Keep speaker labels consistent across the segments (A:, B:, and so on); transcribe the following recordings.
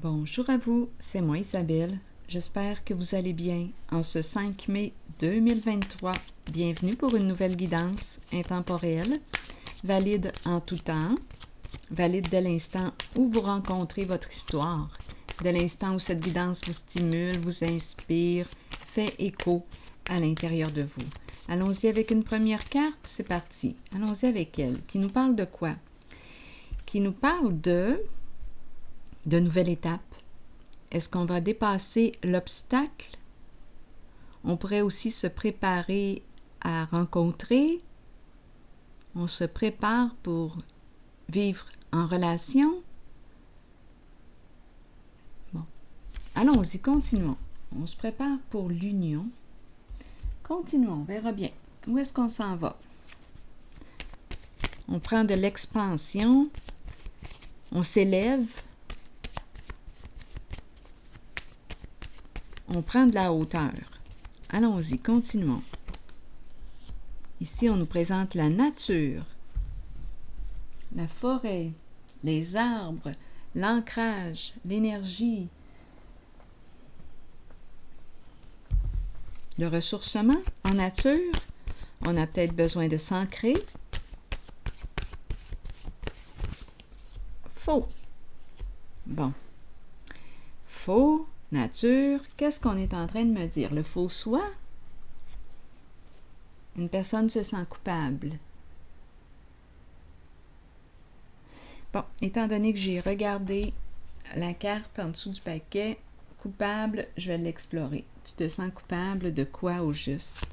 A: Bonjour à vous, c'est moi Isabelle. J'espère que vous allez bien en ce 5 mai 2023. Bienvenue pour une nouvelle guidance intemporelle, valide en tout temps, valide dès l'instant où vous rencontrez votre histoire, dès l'instant où cette guidance vous stimule, vous inspire, fait écho à l'intérieur de vous. Allons-y avec une première carte, c'est parti. Allons-y avec elle. Qui nous parle de quoi? Qui nous parle de nouvelles étapes. Est-ce qu'on va dépasser l'obstacle? On pourrait aussi se préparer à rencontrer. On se prépare pour vivre en relation. Bon, allons-y, continuons. On se prépare pour l'union. Continuons, on verra bien. Où est-ce qu'on s'en va? On prend de l'expansion. On s'élève. On prend de la hauteur. Allons-y, continuons. Ici, on nous présente la nature, la forêt, les arbres, l'ancrage, l'énergie, le ressourcement en nature. On a peut-être besoin de s'ancrer. Faux. Bon. Faux. Nature, qu'est-ce qu'on est en train de me dire? Le faux soi? Une personne se sent coupable. Bon, étant donné que j'ai regardé la carte en dessous du paquet, coupable, je vais l'explorer. Tu te sens coupable de quoi au juste?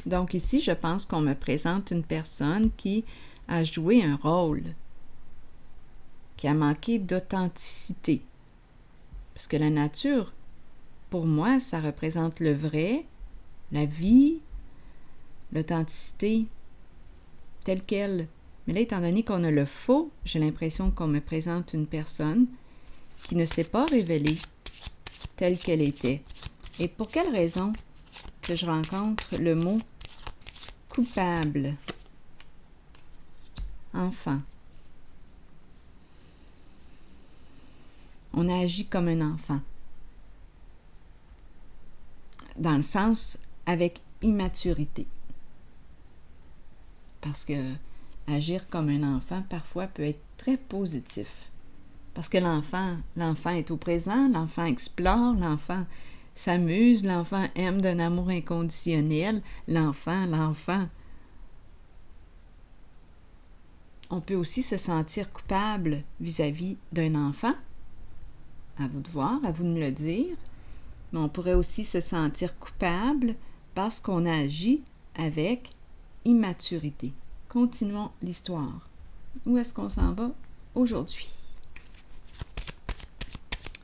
A: Donc ici, je pense qu'on me présente une personne qui a joué un rôle, qui a manqué d'authenticité. Parce que la nature, pour moi, ça représente le vrai, la vie, l'authenticité telle qu'elle. Mais là, étant donné qu'on a le faux, j'ai l'impression qu'on me présente une personne qui ne s'est pas révélée telle qu'elle était. Et pour quelle raison que je rencontre le mot coupable? Enfant. On a agi comme un enfant. Dans le sens avec immaturité. Parce que agir comme un enfant, parfois, peut être très positif. Parce que l'enfant est au présent, l'enfant explore, l'enfant s'amuse, l'enfant aime d'un amour inconditionnel, l'enfant. On peut aussi se sentir coupable vis-à-vis d'un enfant. À vous de voir, à vous de me le dire. Mais on pourrait aussi se sentir coupable parce qu'on agit avec immaturité. Continuons l'histoire. Où est-ce qu'on s'en va aujourd'hui?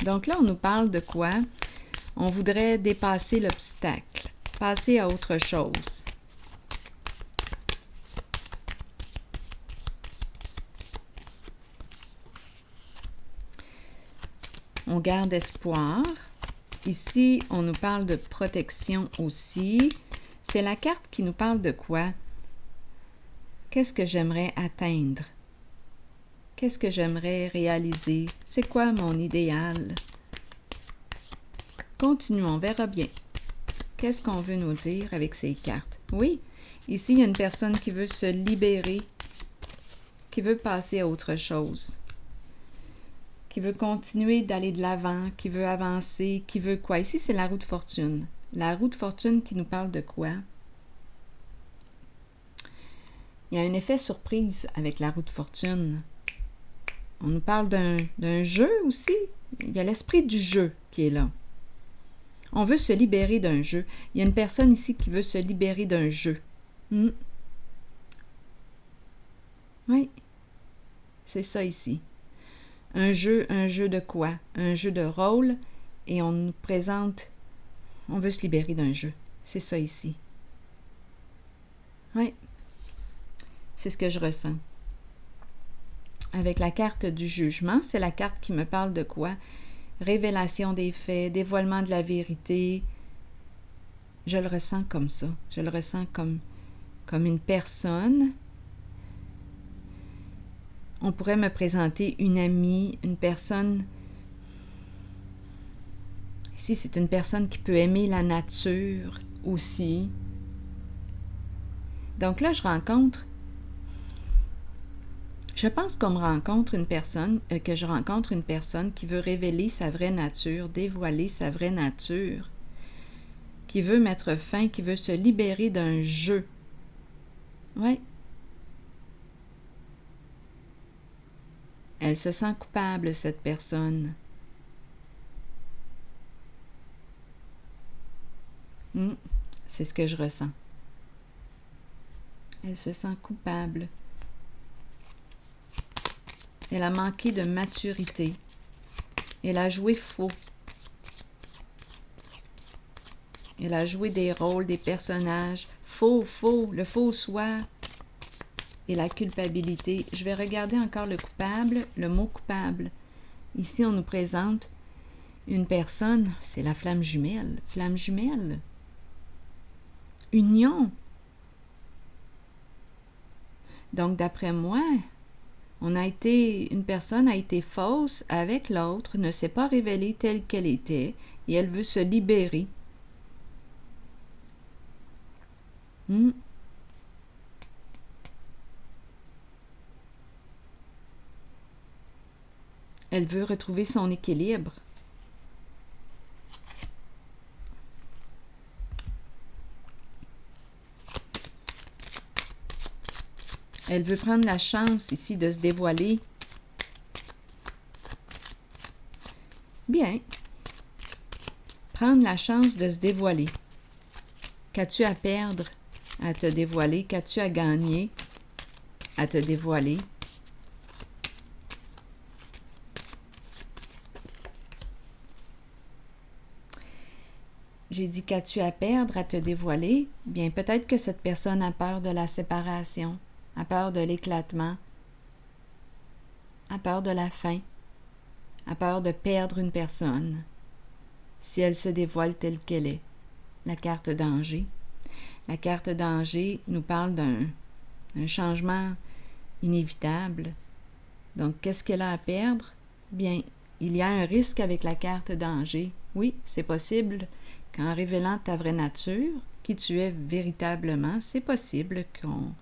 A: Donc là, on nous parle de quoi? On voudrait dépasser l'obstacle, passer à autre chose. On garde espoir. Ici, on nous parle de protection aussi. C'est la carte qui nous parle de quoi? Qu'est-ce que j'aimerais atteindre? Qu'est-ce que j'aimerais réaliser? C'est quoi mon idéal? Continuons, on verra bien. Qu'est-ce qu'on veut nous dire avec ces cartes? Oui, ici, il y a une personne qui veut se libérer, qui veut passer à autre chose, qui veut continuer d'aller de l'avant, qui veut avancer, qui veut quoi? Ici, c'est la roue de fortune. La roue de fortune qui nous parle de quoi? Il y a un effet surprise avec la roue de fortune. On nous parle d'un jeu aussi. Il y a l'esprit du jeu qui est là. On veut se libérer d'un jeu. Il y a une personne ici qui veut se libérer d'un jeu. Oui, c'est ça ici. Un jeu de quoi? Un jeu de rôle, et on nous présente, on veut se libérer d'un jeu. C'est ça ici. Oui, c'est ce que je ressens. Avec la carte du jugement, c'est la carte qui me parle de quoi? Révélation des faits, dévoilement de la vérité. Je le ressens comme ça. Je le ressens comme une personne On pourrait me présenter une amie, une personne. Ici, c'est une personne qui peut aimer la nature aussi. Donc là, je pense qu'on me rencontre une personne, que je rencontre une personne qui veut révéler sa vraie nature, dévoiler sa vraie nature, qui veut mettre fin, qui veut se libérer d'un jeu. Oui. Elle se sent coupable, cette personne. C'est ce que je ressens. Elle se sent coupable. Elle a manqué de maturité. Elle a joué faux. Elle a joué des rôles, des personnages. Faux, le faux soi et la culpabilité. Je vais regarder encore le coupable, le mot coupable. Ici, on nous présente une personne, c'est la flamme jumelle. Flamme jumelle. Union. Donc, d'après moi, une personne a été fausse avec l'autre, ne s'est pas révélée telle qu'elle était, et elle veut se libérer. Elle veut retrouver son équilibre. Elle veut prendre la chance ici de se dévoiler. Bien. Prendre la chance de se dévoiler. Qu'as-tu à perdre à te dévoiler? Qu'as-tu à gagner à te dévoiler? J'ai dit qu'as-tu à perdre à te dévoiler? Bien, peut-être que cette personne a peur de la séparation, a peur de l'éclatement, a peur de la fin, a peur de perdre une personne si elle se dévoile telle qu'elle est. La carte danger. La carte danger nous parle d'un changement inévitable. Donc, qu'est-ce qu'elle a à perdre? Bien, il y a un risque avec la carte danger. Oui, c'est possible qu'en révélant ta vraie nature, qui tu es véritablement, c'est possible qu'on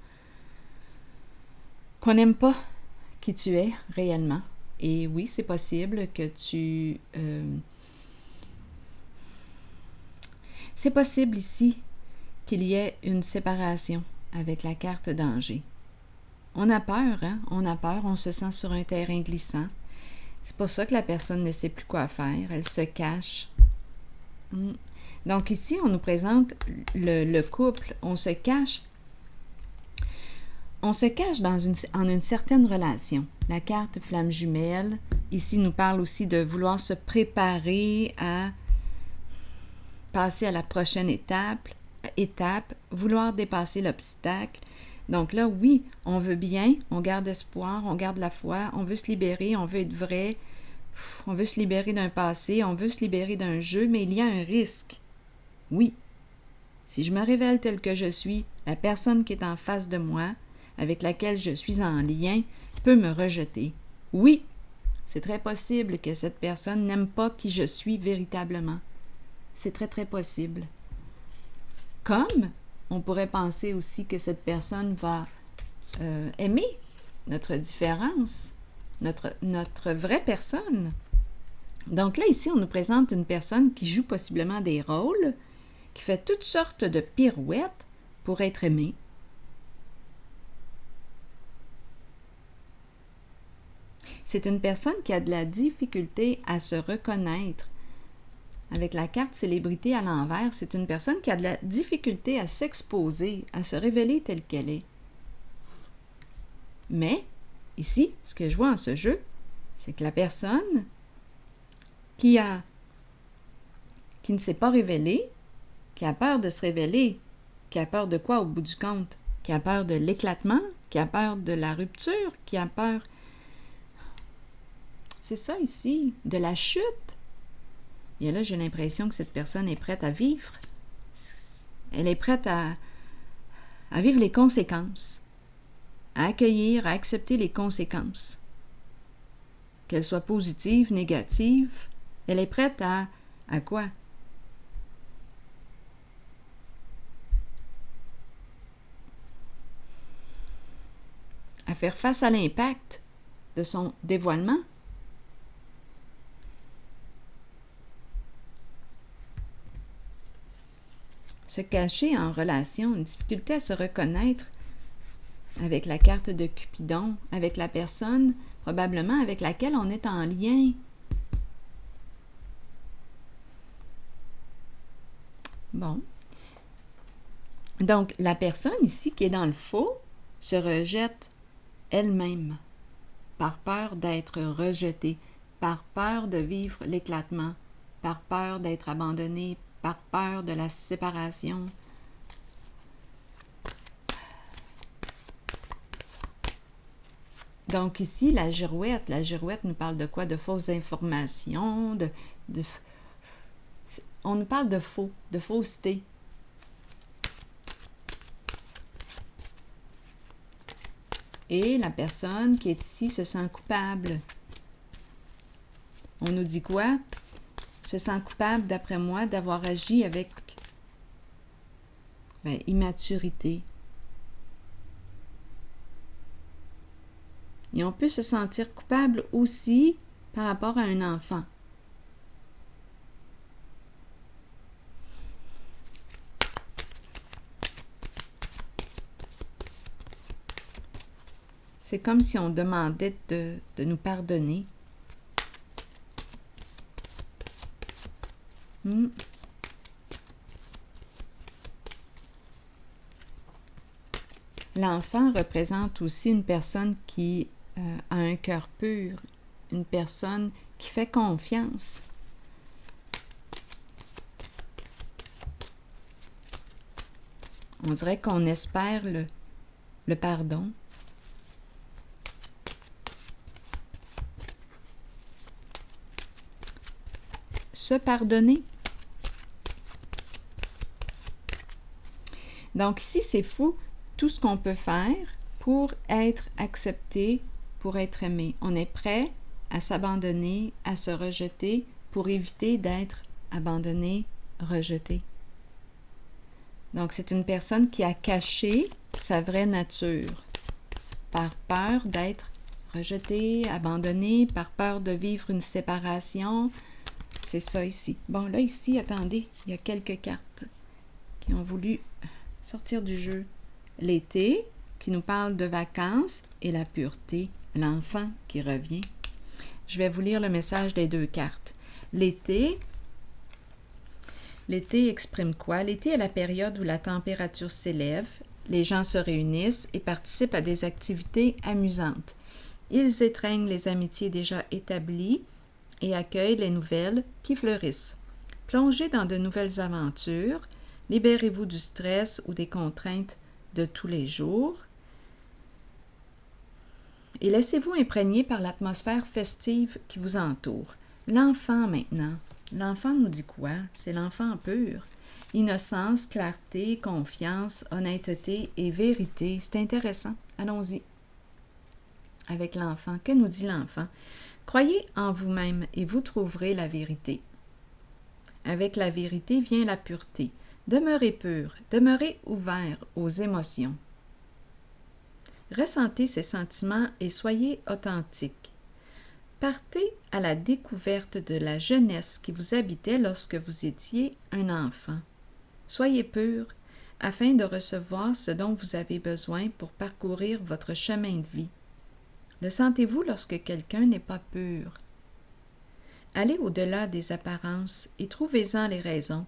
A: n'aime pas qui tu es réellement. Et oui, c'est possible que c'est possible ici qu'il y ait une séparation avec la carte danger. On a peur, hein? On a peur, on se sent sur un terrain glissant. C'est pour ça que la personne ne sait plus quoi faire, elle se cache. Donc ici, on nous présente le couple, on se cache en une certaine relation. La carte flamme jumelle, ici, nous parle aussi de vouloir se préparer à passer à la prochaine étape, vouloir dépasser l'obstacle. Donc là, oui, on veut bien, on garde espoir, on garde la foi, on veut se libérer, on veut être vrai, on veut se libérer d'un passé, on veut se libérer d'un jeu, mais il y a un risque. Oui, si je me révèle tel que je suis, la personne qui est en face de moi, avec laquelle je suis en lien, peut me rejeter. Oui, c'est très possible que cette personne n'aime pas qui je suis véritablement. C'est très, très possible. Comme on pourrait penser aussi que cette personne va aimer notre différence, notre vraie personne. Donc là, ici, on nous présente une personne qui joue possiblement des rôles, qui fait toutes sortes de pirouettes pour être aimée. C'est une personne qui a de la difficulté à se reconnaître. Avec la carte célébrité à l'envers, c'est une personne qui a de la difficulté à s'exposer, à se révéler telle qu'elle est. Mais, ici, ce que je vois en ce jeu, c'est que la personne qui ne s'est pas révélée, qui a peur de se révéler, qui a peur de quoi au bout du compte? Qui a peur de l'éclatement, qui a peur de la rupture, qui a peur... C'est ça ici, de la chute. Et là, j'ai l'impression que cette personne est prête à vivre. Elle est prête à vivre les conséquences, à accueillir, à accepter les conséquences. qu'elle soit positive, négative, elle est prête à quoi? À faire face à l'impact de son dévoilement. Se cacher en relation, une difficulté à se reconnaître avec la carte de Cupidon, avec la personne probablement avec laquelle on est en lien. Bon. Donc, la personne ici qui est dans le faux se rejette elle-même par peur d'être rejetée, par peur de vivre l'éclatement, par peur d'être abandonnée, par peur de la séparation. Donc ici, la girouette nous parle de quoi? De fausses informations, on nous parle de faux, de fausseté. Et la personne qui est ici se sent coupable. On nous dit quoi? Se sent coupable, d'après moi, d'avoir agi avec immaturité. Et on peut se sentir coupable aussi par rapport à un enfant. C'est comme si on demandait de nous pardonner. L'enfant représente aussi une personne qui a un cœur pur, une personne qui fait confiance. On dirait qu'on espère le pardon. Se pardonner. Donc ici, c'est fou tout ce qu'on peut faire pour être accepté, pour être aimé. On est prêt à s'abandonner, à se rejeter pour éviter d'être abandonné, rejeté. Donc c'est une personne qui a caché sa vraie nature par peur d'être rejeté, abandonné, par peur de vivre une séparation. C'est ça ici. Bon, là, ici, attendez, il y a quelques cartes qui ont voulu sortir du jeu. L'été, qui nous parle de vacances, et la pureté, l'enfant qui revient. Je vais vous lire le message des deux cartes. L'été exprime quoi? L'été est la période où la température s'élève, les gens se réunissent et participent à des activités amusantes. Ils étreignent les amitiés déjà établies et accueillent les nouvelles qui fleurissent. Plongez dans de nouvelles aventures, libérez-vous du stress ou des contraintes de tous les jours et laissez-vous imprégner par l'atmosphère festive qui vous entoure. L'enfant maintenant. L'enfant nous dit quoi? C'est l'enfant pur. Innocence, clarté, confiance, honnêteté et vérité. C'est intéressant. Allons-y avec l'enfant. Que nous dit l'enfant? Croyez en vous-même et vous trouverez la vérité. Avec la vérité vient la pureté. Demeurez pur, demeurez ouvert aux émotions. Ressentez ces sentiments et soyez authentique. Partez à la découverte de la jeunesse qui vous habitait lorsque vous étiez un enfant. Soyez pur afin de recevoir ce dont vous avez besoin pour parcourir votre chemin de vie. Le sentez-vous lorsque quelqu'un n'est pas pur? Allez au-delà des apparences et trouvez-en les raisons.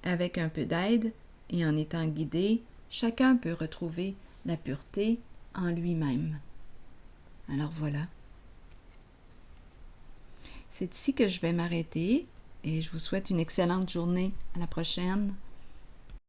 A: Avec un peu d'aide et en étant guidé, chacun peut retrouver la pureté en lui-même. Alors voilà. C'est ici que je vais m'arrêter et je vous souhaite une excellente journée. À la prochaine.